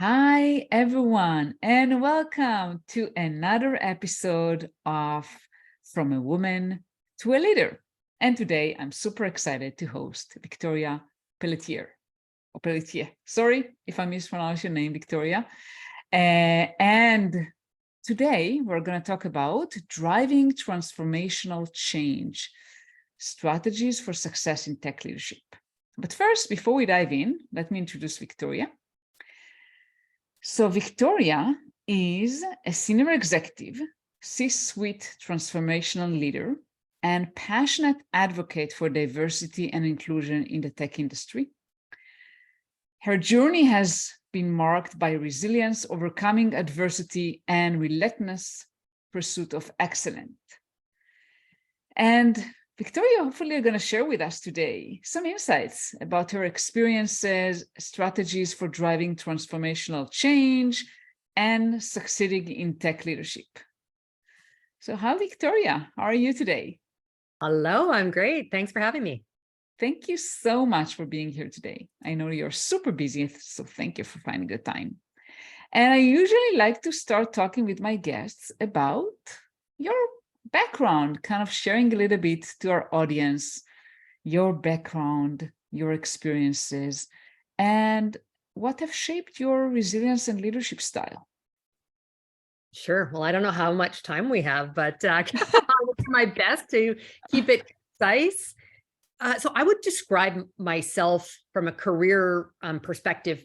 Hi, everyone, and welcome to another episode of From a Woman to a Leader. And today I'm super excited to host Victoria Pelletier. Or Pelletier. Sorry if I mispronounce your name, Victoria. And today we're going to talk about driving transformational change, strategies for success in tech leadership. But first, before we dive in, let me introduce Victoria. So Victoria is a senior executive, C-suite transformational leader, and passionate advocate for diversity and inclusion in the tech industry. Her journey has been marked by resilience, overcoming adversity, and relentless pursuit of excellence. And Victoria, hopefully, are going to share with us today some insights about her experiences, strategies for driving transformational change, and succeeding in tech leadership. So, hi, Victoria. How are you today? Hello, I'm great. Thanks for having me. Thank you so much for being here today. I know you're super busy, so thank you for finding the time. And I usually like to start talking with my guests about your background, kind of sharing a little bit to our audience, your background, your experiences, and what have shaped your resilience and leadership style. Sure. Well, I don't know how much time we have, but I'll do my best to keep it concise. So I would describe myself from a career perspective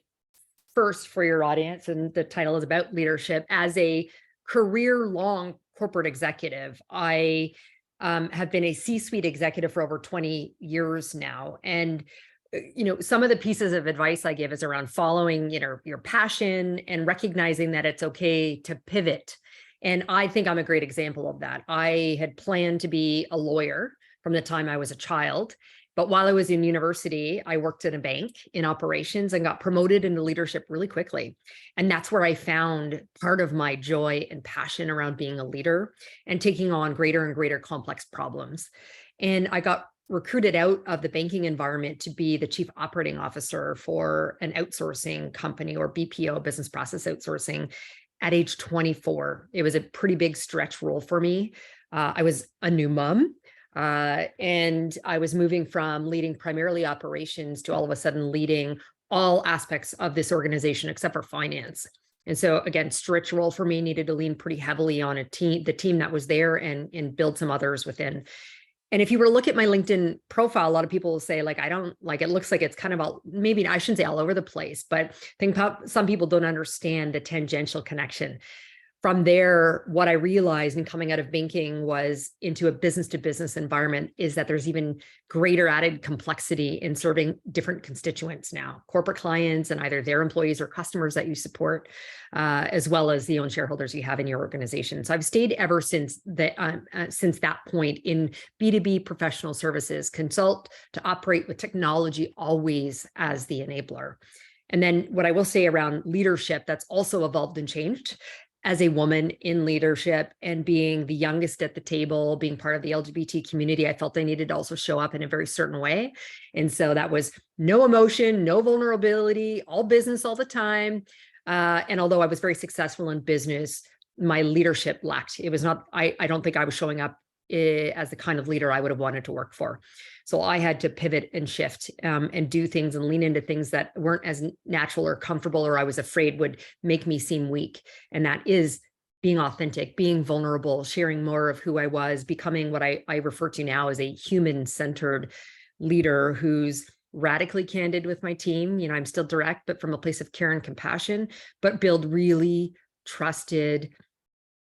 first for your audience, and the title is about leadership, as a career-long corporate executive. I have been a C-suite executive for over 20 years now. And some of the pieces of advice I give is around following, your passion and recognizing that it's okay to pivot. And I think I'm a great example of that. I had planned to be a lawyer from the time I was a child. But while I was in university, I worked in a bank in operations and got promoted into leadership really quickly. And that's where I found part of my joy and passion around being a leader and taking on greater and greater complex problems. And I got recruited out of the banking environment to be the chief operating officer for an outsourcing company, or BPO, business process outsourcing, at age 24. It was a pretty big stretch role for me. I was a new mom. And I was moving from leading primarily operations to all of a sudden leading all aspects of this organization except for finance. And so again, stretch role for me, needed to lean pretty heavily on the team that was there, and build some others within. And if you were to look at my LinkedIn profile, a lot of people will say, like, I don't like, it looks like it's kind of all, maybe I shouldn't say all over the place, but I think some people don't understand the tangential connection. From there, what I realized in coming out of banking was into a business-to-business environment is that there's even greater added complexity in serving different constituents now, corporate clients and either their employees or customers that you support, as well as the own shareholders you have in your organization. So I've stayed ever since that point in B2B professional services, consult to operate with technology always as the enabler. And then what I will say around leadership that's also evolved and changed as a woman in leadership and being the youngest at the table, being part of the LGBT community, I felt I needed to also show up in a very certain way. And so that was no emotion, no vulnerability, all business all the time. And although I was very successful in business, my leadership lacked. It was not, I don't think I was showing up as the kind of leader I would have wanted to work for. So I had to pivot and shift and do things and lean into things that weren't as natural or comfortable, or I was afraid would make me seem weak. And that is being authentic, being vulnerable, sharing more of who I was, becoming what I refer to now as a human-centered leader who's radically candid with my team. I'm still direct, but from a place of care and compassion, but build really trusted,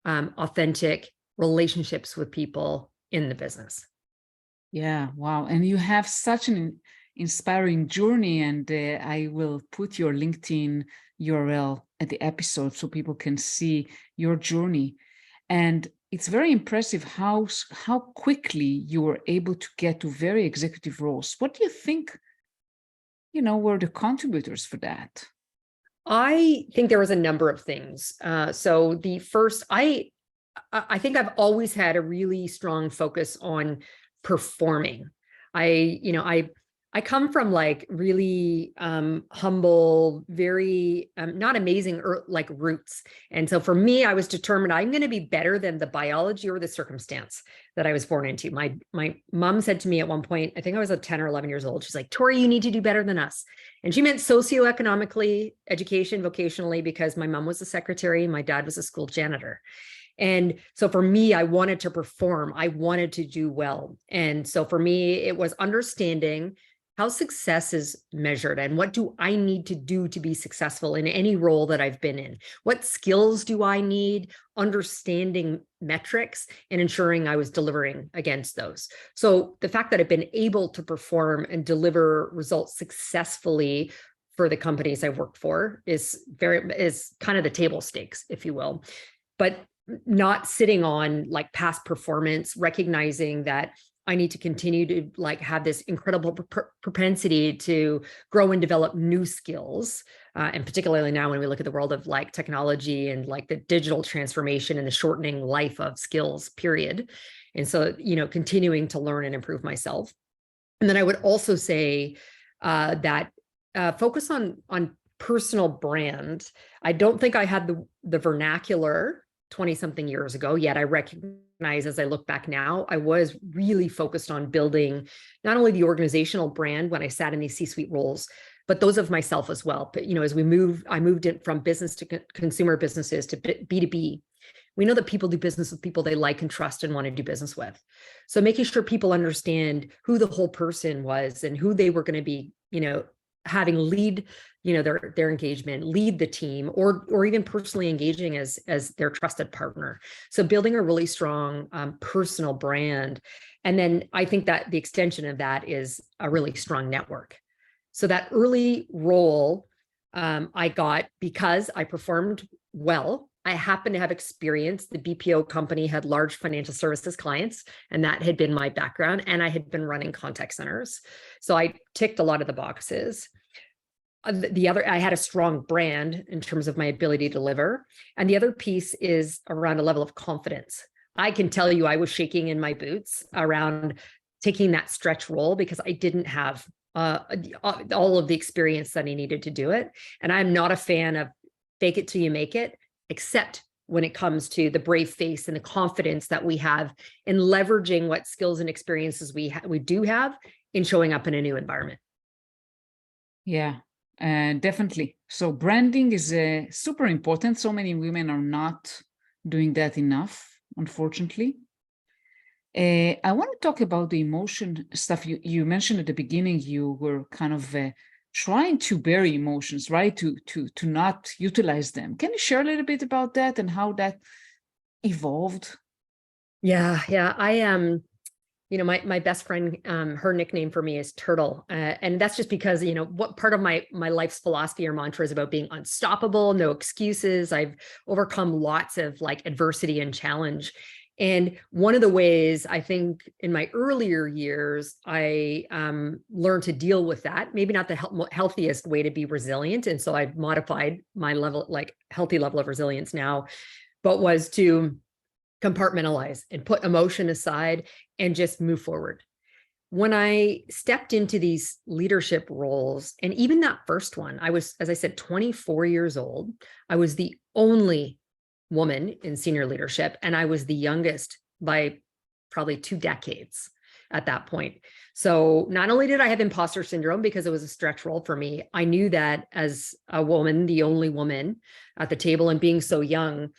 authentic relationships with people in the business. Yeah, wow. And you have such an inspiring journey, and I will put your LinkedIn URL at the episode so people can see your journey. And it's very impressive how quickly you were able to get to very executive roles. What do you think, were the contributors for that? I think there was a number of things. So the first, I think I've always had a really strong focus on performing. I I come from like really humble, very not amazing like roots. And so for me, I was determined I'm going to be better than the biology or the circumstance that I was born into. My mom said to me at one point, I think I was 10 or 11 years old, she's like, Tori, you need to do better than us. And she meant socioeconomically, education, vocationally, because my mom was a secretary, my dad was a school janitor. And so for me, I wanted to perform, I wanted to do well. And so for me, it was understanding how success is measured and what do I need to do to be successful in any role that I've been in? What skills do I need? Understanding metrics and ensuring I was delivering against those. So the fact that I've been able to perform and deliver results successfully for the companies I've worked for is kind of the table stakes, if you will. But not sitting on like past performance, recognizing that I need to continue to like have this incredible propensity to grow and develop new skills. And particularly now when we look at the world of like technology and like the digital transformation and the shortening life of skills, period. And so, continuing to learn and improve myself. And then I would also say that focus on personal brand. I don't think I had the vernacular 20-something years ago, yet I recognize as I look back now, I was really focused on building not only the organizational brand when I sat in these C-suite roles, but those of myself as well. But, as I moved in from business to consumer businesses to B2B. We know that people do business with people they like and trust and want to do business with. So making sure people understand who the whole person was and who they were going to be, having lead, their engagement, lead the team, or even personally engaging as their trusted partner. So building a really strong personal brand. And then I think that the extension of that is a really strong network. So that early role I got because I performed well. I happened to have experience. The BPO company had large financial services clients, and that had been my background. And I had been running contact centers. So I ticked a lot of the boxes. I had a strong brand in terms of my ability to deliver. And the other piece is around a level of confidence. I can tell you I was shaking in my boots around taking that stretch role because I didn't have all of the experience that I needed to do it. And I'm not a fan of fake it till you make it, except when it comes to the brave face and the confidence that we have in leveraging what skills and experiences we do have in showing up in a new environment. Yeah, definitely. So branding is super important. So many women are not doing that enough, unfortunately. I want to talk about the emotion stuff. You mentioned at the beginning you were kind of trying to bury emotions, right? To not utilize them. Can you share a little bit about that and how that evolved? Yeah. I am. My best friend, her nickname for me is Turtle. And that's just because, what part of my life's philosophy or mantra is about being unstoppable, no excuses. I've overcome lots of like adversity and challenge. And one of the ways I think in my earlier years, I learned to deal with that, maybe not the healthiest way to be resilient. And so I've modified my healthy level of resilience now, but was to compartmentalize and put emotion aside and just move forward. When I stepped into these leadership roles, and even that first one, I was, as I said, 24 years old. I was the only woman in senior leadership, and I was the youngest by probably 2 decades at that point. So not only did I have imposter syndrome because it was a stretch role for me, I knew that as a woman, the only woman at the table and being so young,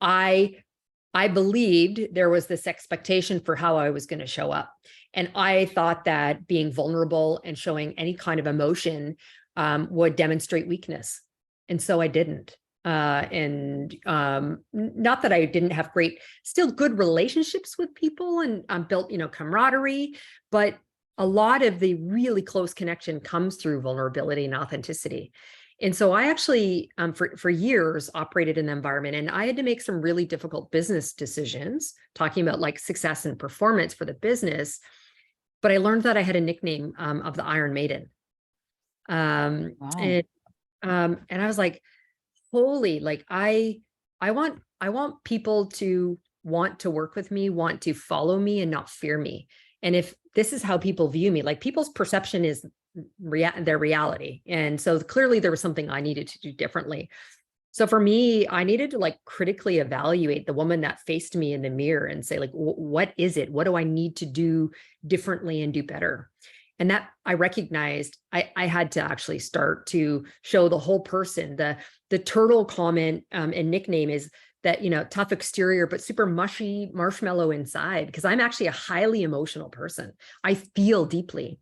I believed there was this expectation for how I was going to show up. And I thought that being vulnerable and showing any kind of emotion would demonstrate weakness. And so I didn't. Not that I didn't have still good relationships with people and built, camaraderie, but a lot of the really close connection comes through vulnerability and authenticity. And so I actually, for years, operated in the environment, and I had to make some really difficult business decisions, talking about like success and performance for the business. But I learned that I had a nickname of the Iron Maiden. Wow. And I was like, holy, like I want people to want to work with me, want to follow me and not fear me. And if this is how people view me, like people's perception is their reality. And so clearly there was something I needed to do differently. So for me, I needed to like critically evaluate the woman that faced me in the mirror and say, like, what is it? What do I need to do differently and do better? And that I recognized I had to actually start to show the whole person. The turtle comment and nickname is that, tough exterior, but super mushy marshmallow inside, because I'm actually a highly emotional person. I feel deeply.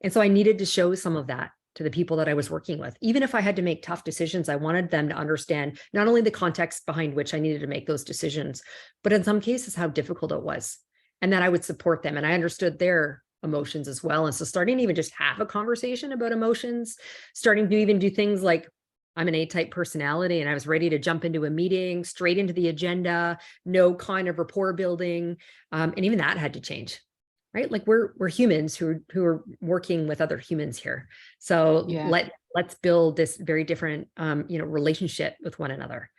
And so I needed to show some of that to the people that I was working with. Even if I had to make tough decisions, I wanted them to understand not only the context behind which I needed to make those decisions, but in some cases, how difficult it was, and that I would support them. And I understood their emotions as well. And so starting to even just have a conversation about emotions, starting to even do things like, I'm an A-type personality, and I was ready to jump into a meeting, straight into the agenda, no kind of rapport building. And even that had to change, right? Like we're humans who are working with other humans here. So Yeah. let's build this very different, relationship with one another.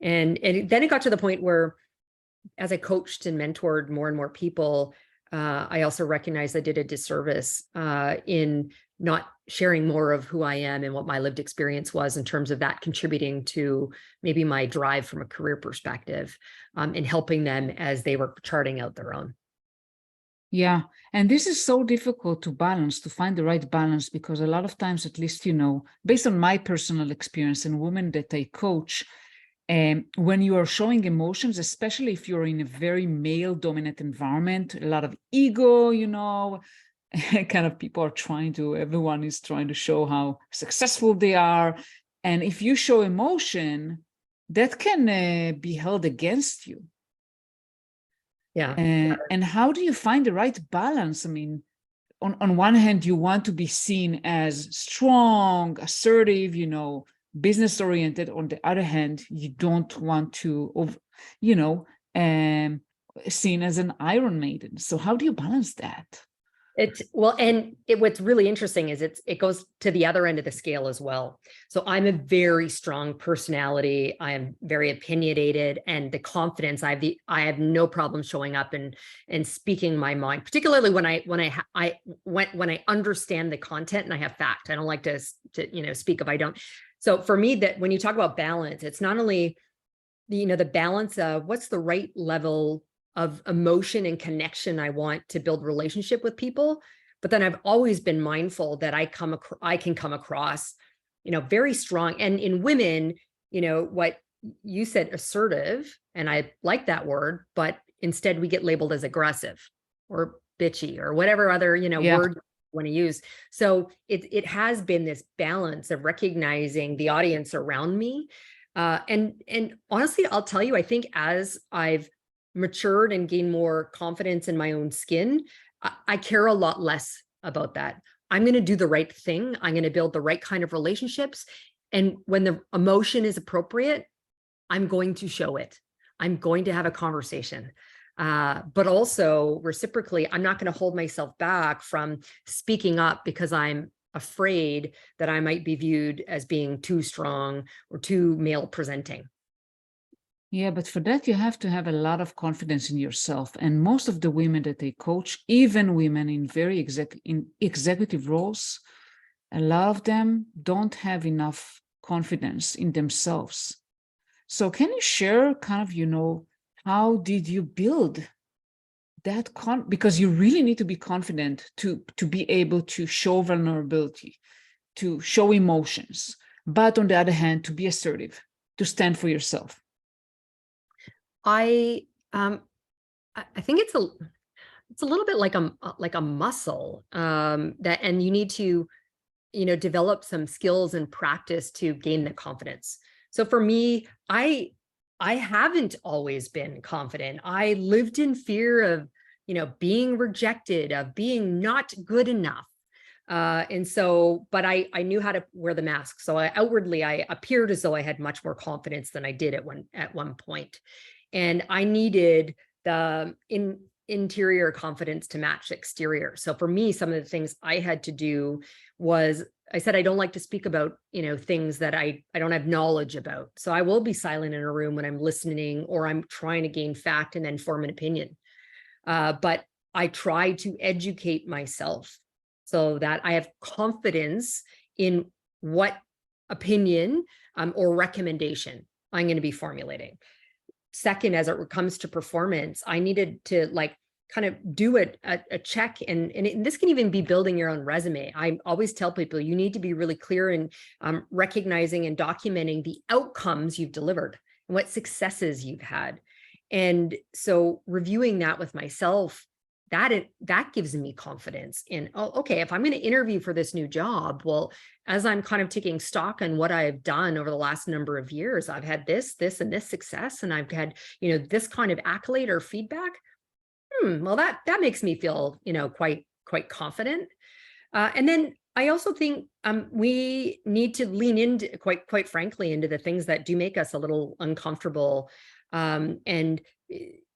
And then it got to the point where, as I coached and mentored more and more people, I also recognized I did a disservice in not sharing more of who I am and what my lived experience was in terms of that contributing to maybe my drive from a career perspective, and helping them as they were charting out their own. Yeah. And this is so difficult to balance, to find the right balance, because a lot of times, at least, based on my personal experience and women that I coach, when you are showing emotions, especially if you're in a very male dominant environment, a lot of ego, kind of everyone is trying to show how successful they are. And if you show emotion, that can be held against you. Yeah. And how do you find the right balance? I mean, on one hand, you want to be seen as strong, assertive, business oriented. On the other hand, you don't want to, seen as an Iron Maiden. So how do you balance that? What's really interesting is it goes to the other end of the scale as well. So I'm a very strong personality. I am very opinionated, and the confidence I have no problem showing up and speaking my mind, particularly when I understand the content and I have fact. I don't like to speak if I don't. So for me, that when you talk about balance, it's not only the balance of what's the right level of emotion and connection I want to build relationship with people. But then I've always been mindful that I can come across, very strong. And in women, what you said, assertive, and I like that word, but instead we get labeled as aggressive or bitchy or whatever other, word you want to use. So it has been this balance of recognizing the audience around me. And honestly, I'll tell you, I think as I've matured and gained more confidence in my own skin, I care a lot less about that. I'm going to do the right thing. I'm going to build the right kind of relationships. And when the emotion is appropriate, I'm going to show it. I'm going to have a conversation. But also reciprocally, I'm not going to hold myself back from speaking up because I'm afraid that I might be viewed as being too strong or too male presenting. Yeah, but for that, you have to have a lot of confidence in yourself. And most of the women that they coach, even women in very executive roles, a lot of them don't have enough confidence in themselves. So can you share kind of, how did you build that because you really need to be confident to be able to show vulnerability, to show emotions, but on the other hand, to be assertive, to stand for yourself. I think it's a little bit like a muscle, that, and you need to, develop some skills and practice to gain the confidence. So for me, I haven't always been confident. I lived in fear of, being rejected, of being not good enough. And so, but I knew how to wear the mask. So outwardly, I appeared as though I had much more confidence than I did at one point. And I needed the interior confidence to match exterior. So for me, some of the things I had to do was, I said, I don't like to speak about, things that I don't have knowledge about. So I will be silent in a room when I'm listening or I'm trying to gain fact and then form an opinion. But I try to educate myself so that I have confidence in what opinion or recommendation I'm going to be formulating. Second, as it comes to performance, I needed to like kind of do a check, and this can even be building your own resume. I always tell people you need to be really clear in recognizing and documenting the outcomes you've delivered and what successes you've had. And so reviewing that with myself, that gives me confidence in, oh, okay, if I'm going to interview for this new job, well, as I'm kind of taking stock on what I've done over the last number of years, I've had this, and this success, and I've had, this kind of accolade or feedback. Well, that makes me feel, quite confident. And then I also think we need to lean into quite frankly into the things that do make us a little uncomfortable. And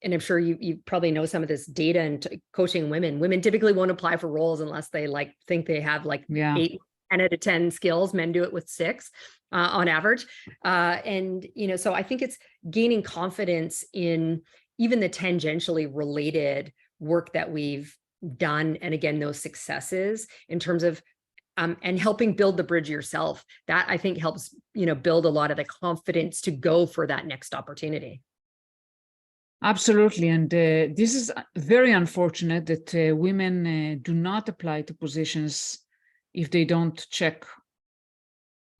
I'm sure you probably know some of this data and coaching women. Women typically won't apply for roles unless they think they have 8, 10 out of 10 skills. Men do it with 6 on average. And so I think it's gaining confidence in even the tangentially related work that we've done. And again, those successes in terms of and helping build the bridge yourself. That I think helps, build a lot of the confidence to go for that next opportunity. Absolutely. And this is very unfortunate that women do not apply to positions if they don't check,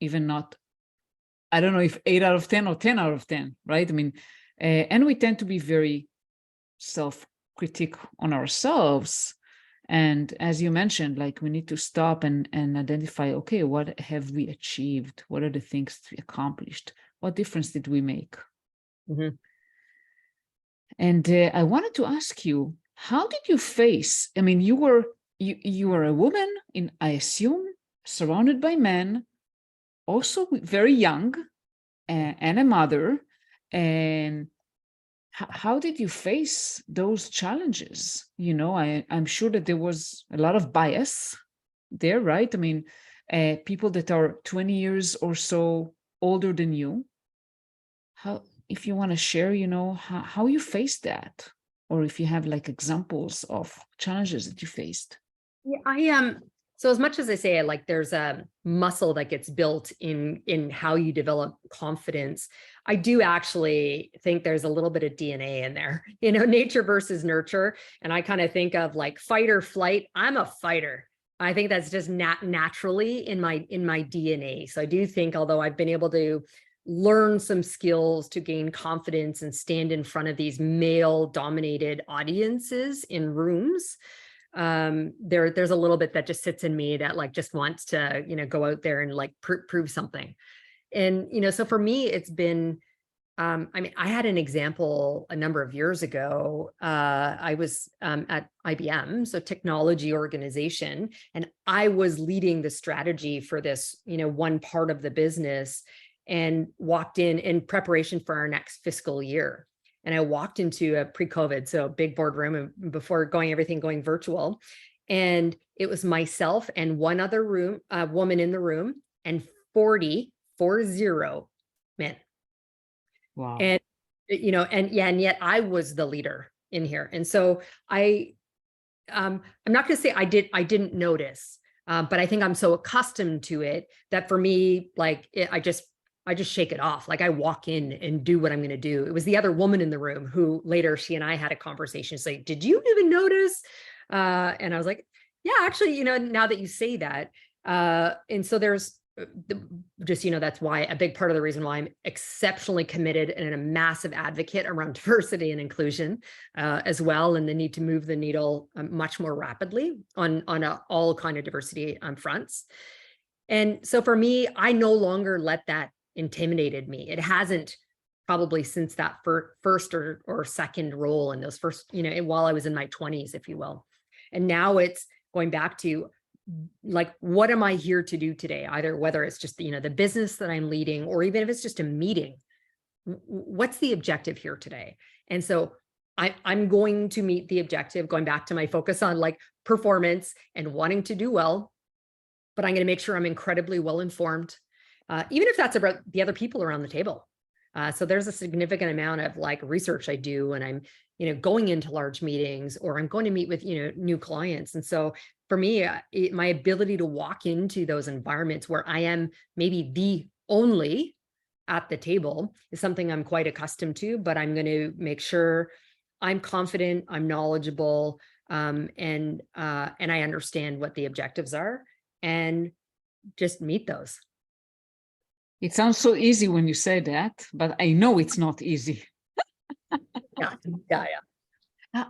even not, I don't know if 8 out of 10 or 10 out of 10, right? I mean, and we tend to be very self-critic on ourselves. And as you mentioned, we need to stop and identify, okay, what have we achieved? What are the things we accomplished? What difference did we make? Mm-hmm. And I wanted to ask you, how did you face, I mean, you were a woman in, I assume, surrounded by men, also very young, and a mother. And how did you face those challenges? I'm sure that there was a lot of bias there, right? I mean, people that are 20 years or so older than you. If you want to share, how you faced that, or if you have examples of challenges that you faced. Yeah, so as much as I say, there's a muscle that gets built in how you develop confidence, I do actually think there's a little bit of DNA in there, nature versus nurture. And I kind of think of fight or flight. I'm a fighter. I think that's just naturally in my DNA. So I do think, although I've been able to learn some skills to gain confidence and stand in front of these male dominated audiences in rooms, there's a little bit that just sits in me that just wants to, go out there and prove something. And, so for me, it's been, I had an example a number of years ago. I was at IBM, so technology organization, and I was leading the strategy for this, one part of the business, and walked in preparation for our next fiscal year. And I walked into a pre-COVID, so big boardroom, and before everything going virtual. And it was myself and one other woman in the room, and 40 men. Wow. And, and yet I was the leader in here. And so I'm not going to say I didn't notice, but I think I'm so accustomed to it that for me, I just shake it off. I walk in and do what I'm going to do. It was the other woman in the room who later she and I had a conversation. She's like, did you even notice? And I was like, yeah, actually, now that you say that. And so there's just, that's why a big part of the reason why I'm exceptionally committed and a massive advocate around diversity and inclusion as well. And the need to move the needle much more rapidly on all kind of diversity fronts. And so for me, I no longer let that intimidated me. It hasn't probably since that first or second role in those first, while I was in my 20s, if you will. And now it's going back to what am I here to do today? Either whether it's just, the business that I'm leading, or even if it's just a meeting, what's the objective here today? And so I'm going to meet the objective, going back to my focus on performance and wanting to do well, but I'm going to make sure I'm incredibly well informed. Even if that's about the other people around the table. So there's a significant amount of research I do, and I'm going into large meetings, or I'm going to meet with, new clients. And so for me, my ability to walk into those environments where I am maybe the only at the table is something I'm quite accustomed to, but I'm going to make sure I'm confident, I'm knowledgeable, and I understand what the objectives are, and just meet those. It sounds so easy when you say that, but I know it's not easy. Yeah.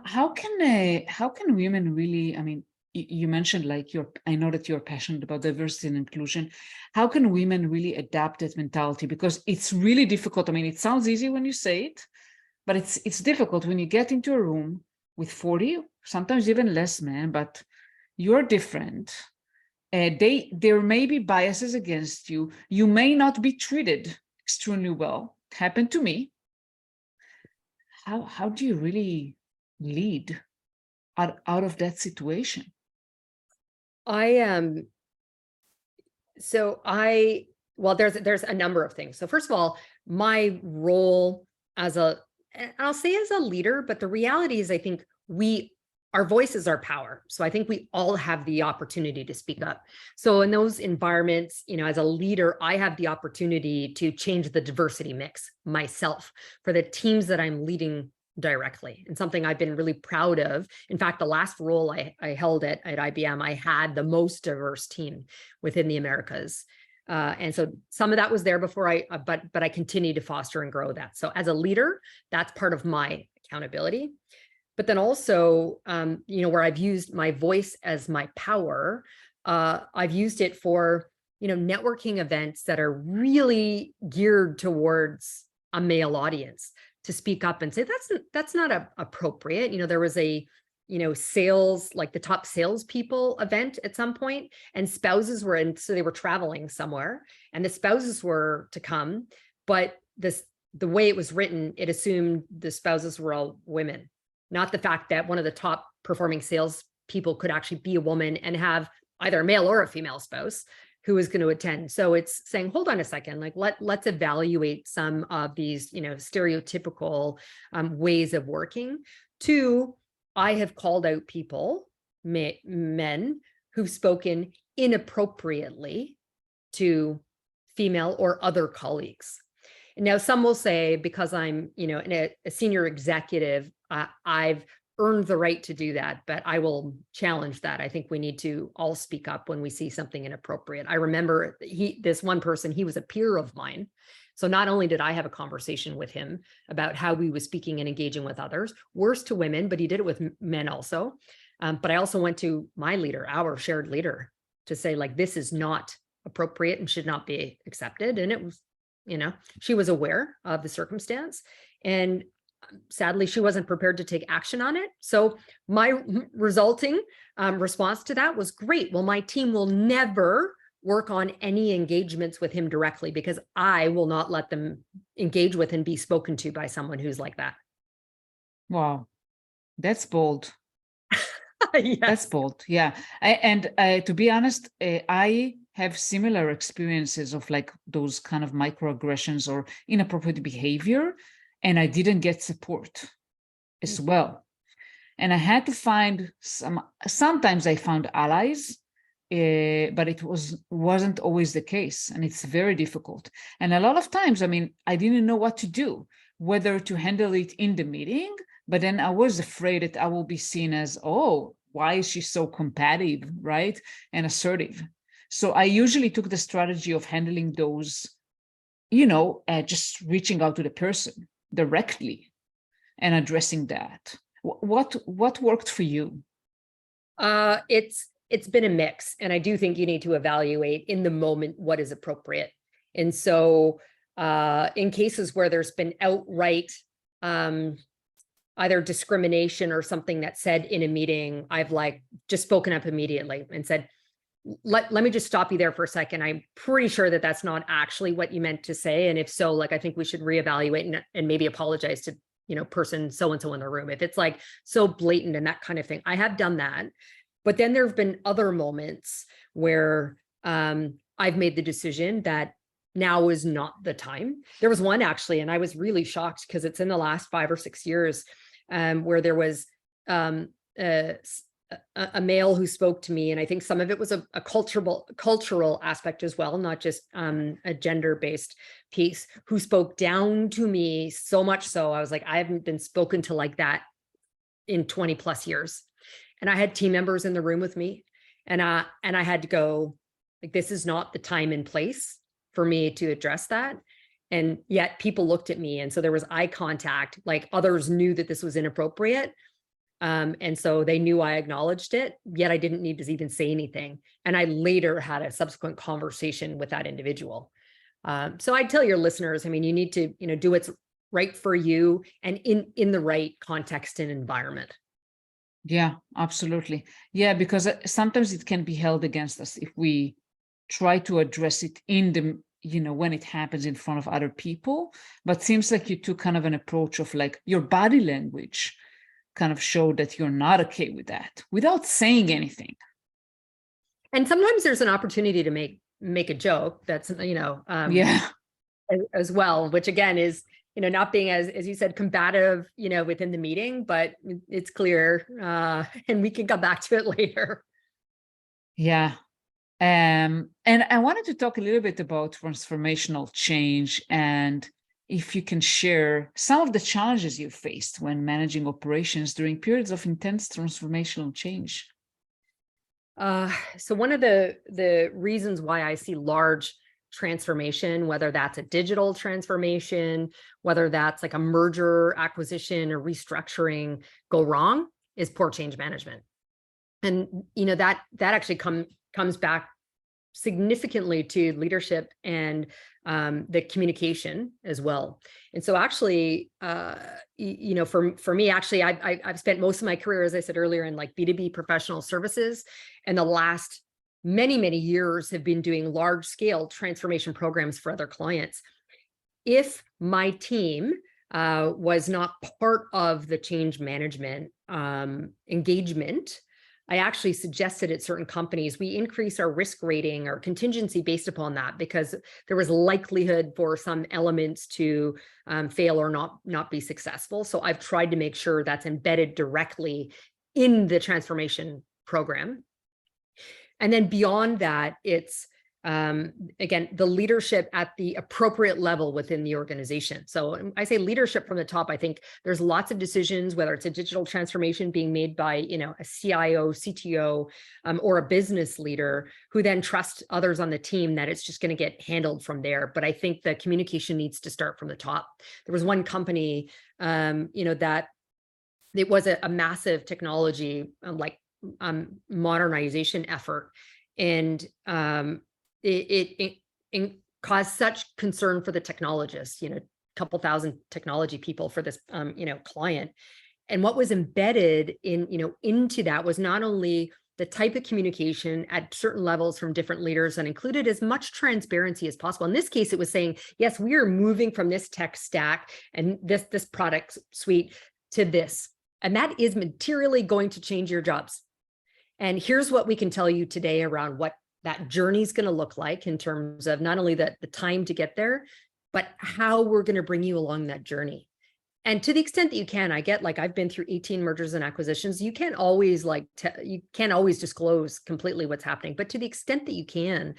How can women really, I mean, you mentioned like I know that you're passionate about diversity and inclusion. How can women really adapt that mentality? Because it's really difficult. I mean, it sounds easy when you say it, but it's difficult when you get into a room with 40, sometimes even less men, but you're different. There may be biases against you. You may not be treated extremely well. It happened to me. How do you really lead out of that situation? There's a number of things. So first of all, my role I'll say as a leader, but the reality is I think our voice is our power. So I think we all have the opportunity to speak up. So in those environments, as a leader, I have the opportunity to change the diversity mix myself for the teams that I'm leading directly, and something I've been really proud of. In fact, the last role I held at IBM, I had the most diverse team within the Americas. And so some of that was there before but I continue to foster and grow that. So as a leader, that's part of my accountability. But then also, where I've used my voice as my power, I've used it for, networking events that are really geared towards a male audience, to speak up and say, that's not appropriate. There was a, sales, like the top salespeople event at some point, and spouses were in, so they were traveling somewhere and the spouses were to come, but the way it was written, it assumed the spouses were all women, not the fact that one of the top performing sales people could actually be a woman and have either a male or a female spouse who is going to attend. So it's saying, hold on a second, like let's evaluate some of these, stereotypical ways of working. Two, I have called out people, men, who've spoken inappropriately to female or other colleagues. And now some will say, because I'm, a senior executive, I've earned the right to do that, but I will challenge that. I think we need to all speak up when we see something inappropriate. I remember this one person, he was a peer of mine. So not only did I have a conversation with him about how we was speaking and engaging with others, worse to women, but he did it with men also. But I also went to my leader, our shared leader, to say, like, this is not appropriate and should not be accepted. And it was, she was aware of the circumstance, and sadly, she wasn't prepared to take action on it. So my resulting response to that was, great. Well, my team will never work on any engagements with him directly, because I will not let them engage with and be spoken to by someone who's like that. Wow, that's bold. Yes. That's bold. Yeah. To be honest, I have similar experiences of like those kind of microaggressions or inappropriate behavior, and I didn't get support as well. And I had to find sometimes I found allies, but it wasn't always the case. And it's very difficult. And a lot of times, I mean, I didn't know what to do, whether to handle it in the meeting, but then I was afraid that I will be seen as, oh, why is she so combative, right? And assertive. So I usually took the strategy of handling those, just reaching out to the person directly and addressing that. What worked for you? It's been a mix, and I do think you need to evaluate in the moment what is appropriate. And so in cases where there's been outright either discrimination or something that's said in a meeting, I've just spoken up immediately and said, let me just stop you there for a second. I'm pretty sure that that's not actually what you meant to say. And if so, I think we should reevaluate and maybe apologize to, person so-and-so in the room, if it's so blatant and that kind of thing. I have done that. But then there have been other moments where I've made the decision that now is not the time. There was one actually, and I was really shocked because it's in the last 5 or 6 years. where there was a male who spoke to me, and I think some of it was a cultural aspect as well, not just a gender-based piece, who spoke down to me so much so I was like, I haven't been spoken to like that in 20 plus years. And I had team members in the room with me, and I had to go, like, this is not the time and place for me to address that. And yet people looked at me, and so there was eye contact, like others knew that this was inappropriate. And so they knew I acknowledged it, yet I didn't need to even say anything. And I later had a subsequent conversation with that individual. So I tell your listeners, I mean, you need to, do what's right for you and in the right context and environment. Yeah, absolutely. Yeah, because sometimes it can be held against us if we try to address it in the, when it happens in front of other people. But seems like you took kind of an approach of like your body language kind of showed that you're not okay with that without saying anything. And sometimes there's an opportunity to make a joke that's, yeah, as well, which again is, not being as you said, combative, within the meeting, but it's clear, and we can come back to it later. Yeah. And I wanted to talk a little bit about transformational change, and if you can share some of the challenges you faced when managing operations during periods of intense transformational change. So one of the reasons why I see large transformation, whether that's a digital transformation, whether that's like a merger, acquisition, or restructuring go wrong, is poor change management. And that actually comes back significantly to leadership and the communication as well. And so actually, for me, actually, I've spent most of my career, as I said earlier, in like B2B professional services, and the last many years have been doing large scale transformation programs for other clients. If my team was not part of the change management engagement, I actually suggested at certain companies, we increase our risk rating or contingency based upon that, because there was likelihood for some elements to fail or not be successful. So I've tried to make sure that's embedded directly in the transformation program. And then beyond that, it's again, the leadership at the appropriate level within the organization. So I say leadership from the top. I think there's lots of decisions, whether it's a digital transformation being made by, a CIO, CTO, or a business leader who then trusts others on the team that it's just going to get handled from there. But I think the communication needs to start from the top. There was one company, that it was a massive technology, modernization effort. And it caused such concern for the technologists, a couple thousand technology people for this, client. And what was embedded into that was not only the type of communication at certain levels from different leaders, and included as much transparency as possible. In this case, it was saying, yes, we are moving from this tech stack and this product suite to this, and that is materially going to change your jobs. And here's what we can tell you today around what that journey is going to look like in terms of not only the time to get there, but how we're going to bring you along that journey. And to the extent that you can, I get, like, I've been through 18 mergers and acquisitions. You can't always you can't always disclose completely what's happening, but to the extent that you can,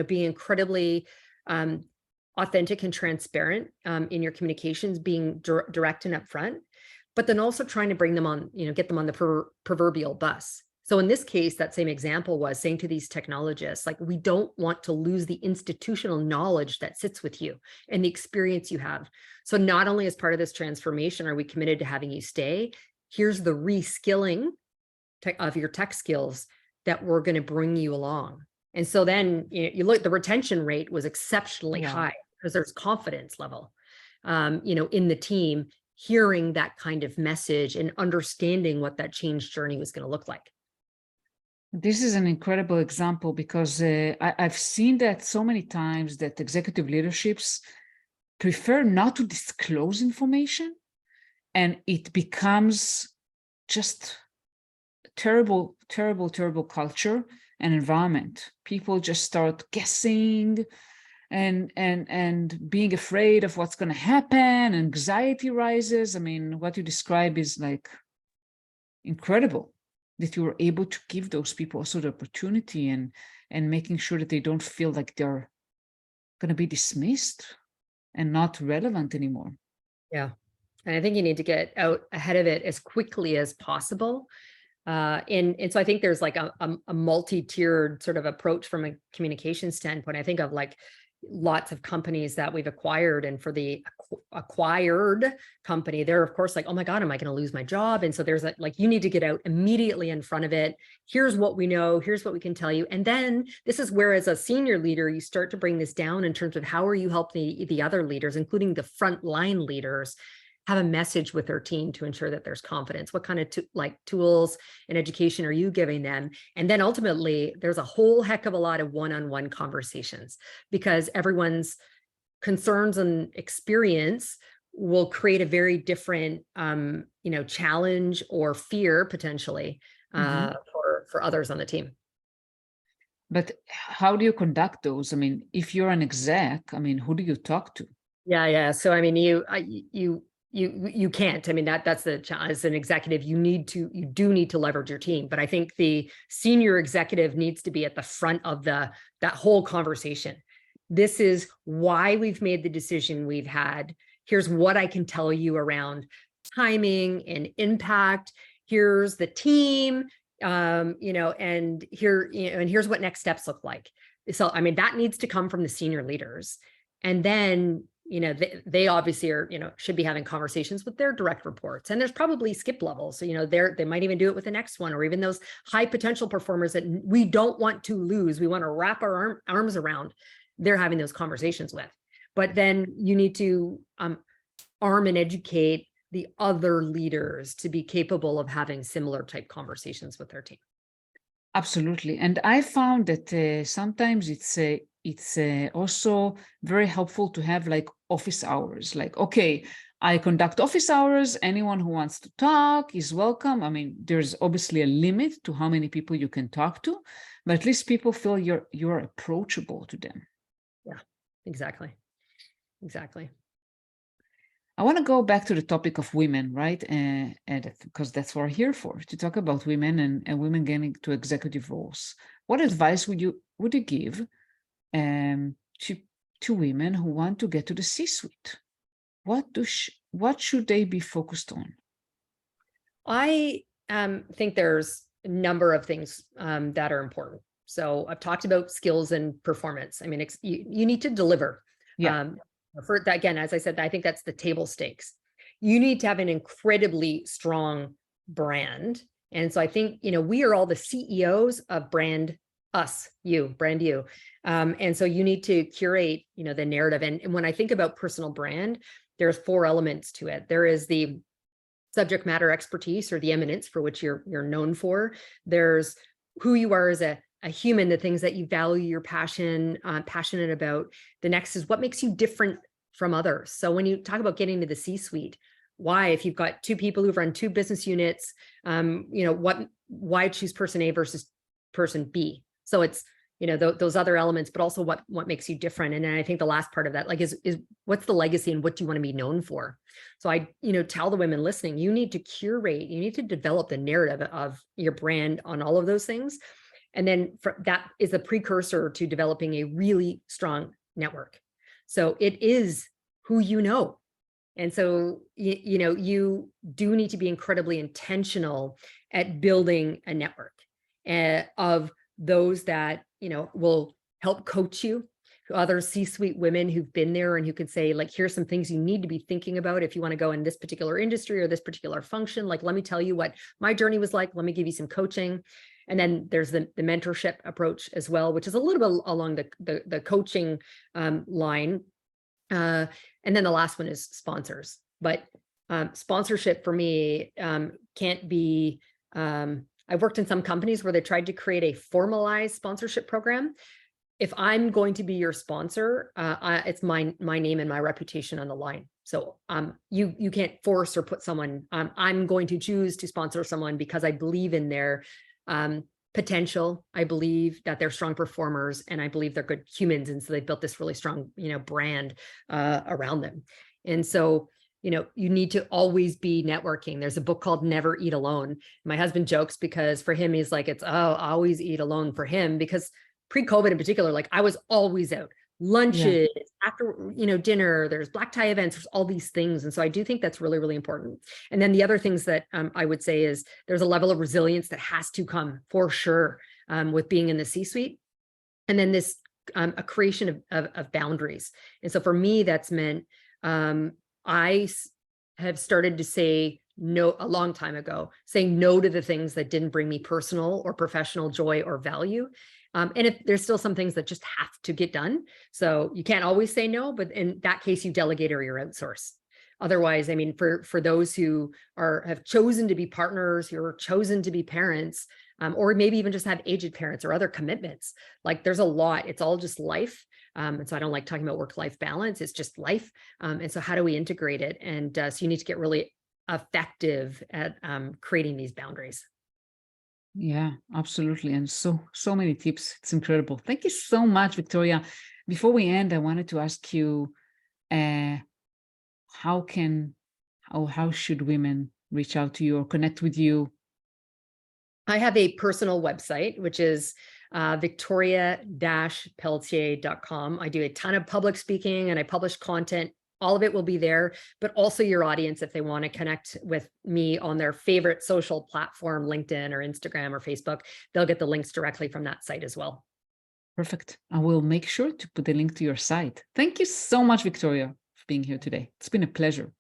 be incredibly authentic and transparent in your communications, being direct and upfront, but then also trying to bring them on, get them on the proverbial bus. So in this case, that same example was saying to these technologists, like, we don't want to lose the institutional knowledge that sits with you and the experience you have. So not only as part of this transformation are we committed to having you stay, here's the reskilling of your tech skills that we're going to bring you along. And so then you look, the retention rate was exceptionally high because there's confidence level, in the team, hearing that kind of message and understanding what that change journey was going to look like. This is an incredible example because I've seen that so many times that executive leaderships prefer not to disclose information, and it becomes just terrible culture and environment. People just start guessing, and being afraid of what's going to happen, anxiety rises. I mean, what you describe is like incredible, that you were able to give those people also the opportunity and making sure that they don't feel like they're going to be dismissed and not relevant anymore. Yeah. And I think you need to get out ahead of it as quickly as possible. And so I think there's like a multi-tiered sort of approach from a communication standpoint. I think of like lots of companies that we've acquired, and for the acquired company, they're of course like, oh my God, am I going to lose my job? And so there's like, you need to get out immediately in front of it. Here's what we know. Here's what we can tell you. And then this is where, as a senior leader, you start to bring this down in terms of how are you helping the other leaders, including the frontline leaders, have a message with their team to ensure that there's confidence. What kind of tools and education are you giving them? And then ultimately, there's a whole heck of a lot of one-on-one conversations, because everyone's concerns and experience will create a very different, challenge or fear potentially for others on the team. But how do you conduct those? I mean, if you're an exec, I mean, who do you talk to? Yeah. So I mean, you can't. I mean, that's the challenge. As an executive, you do need to leverage your team. But I think the senior executive needs to be at the front of that whole conversation. This is why we've made the decision we've had. Here's what I can tell you around timing and impact. Here's the team, and here's what next steps look like. So, I mean, that needs to come from the senior leaders. And then, they obviously are, should be having conversations with their direct reports. And there's probably skip levels. So, they might even do it with the next one, or even those high potential performers that we don't want to lose. We want to wrap our arms around. They're having those conversations with. But then you need to arm and educate the other leaders to be capable of having similar type conversations with their team. Absolutely. And I found that sometimes it's also very helpful to have like office hours. Like, okay, I conduct office hours. Anyone who wants to talk is welcome. I mean, there's obviously a limit to how many people you can talk to, but at least people feel you're approachable to them. Yeah, exactly. I want to go back to the topic of women, right? And because that's what we're here for, to talk about women and women getting to executive roles. What advice would you give to women who want to get to the C-suite? What should they be focused on? I think there's a number of things that are important. So I've talked about skills and performance. I mean, you need to deliver. Yeah. For that, again, as I said, I think that's the table stakes. You need to have an incredibly strong brand. And so I think, we are all the CEOs of brand brand you. And so you need to curate, the narrative. And when I think about personal brand, there's 4 elements to it. There is the subject matter expertise, or the eminence for which you're known for. There's who you are as a human, the things that you value, your passionate about. The next is what makes you different from others. So when you talk about getting to the C-suite, why, if you've got 2 people who've run 2 business units, why choose person A versus person B? So it's, those other elements, but also what makes you different. And then I think the last part of that, like, is what's the legacy and what do you want to be known for? So I, tell the women listening, you need to curate, you need to develop the narrative of your brand on all of those things. And then that is a precursor to developing a really strong network. So it is who you know. And so, you do need to be incredibly intentional at building a network of those that, will help coach you, other C-suite women who've been there and who can say, like, here's some things you need to be thinking about if you want to go in this particular industry or this particular function. Like, let me tell you what my journey was like. Let me give you some coaching. And then there's the mentorship approach as well, which is a little bit along the coaching line. And then the last one is sponsors. But sponsorship for me can't be, I've worked in some companies where they tried to create a formalized sponsorship program. If I'm going to be your sponsor, it's my name and my reputation on the line. So you can't force or put someone, I'm going to choose to sponsor someone because I believe in their potential. I believe that they're strong performers, and I believe they're good humans. And so they've built this really strong, brand around them. And so, you need to always be networking. There's a book called Never Eat Alone. My husband jokes because for him, he's like, always eat alone for him, because pre-COVID in particular, like I was always out. Lunches, after, dinner, there's black tie events, there's all these things. And so I do think that's really, really important. And then the other things that I would say is there's a level of resilience that has to come for sure with being in the C-suite. And then this a creation of boundaries. And so for me, that's meant I have started to say no a long time ago, saying no to the things that didn't bring me personal or professional joy or value. And if there's still some things that just have to get done. So you can't always say no, but in that case, you delegate or you outsource. Otherwise, I mean, for those who have chosen to be partners, who are chosen to be parents, or maybe even just have aged parents or other commitments, like there's a lot, it's all just life. And so I don't like talking about work-life balance. It's just life. And so how do we integrate it? And so you need to get really effective at creating these boundaries. Yeah, absolutely. And so many tips. It's incredible. Thank you so much, Victoria. Before we end, I wanted to ask you, how should women reach out to you or connect with you? I have a personal website, which is victoria-pelletier.com. I do a ton of public speaking and I publish content. All of it will be there, but also your audience, if they want to connect with me on their favorite social platform, LinkedIn or Instagram or Facebook, they'll get the links directly from that site as well. Perfect. I will make sure to put the link to your site. Thank you so much, Victoria, for being here today. It's been a pleasure.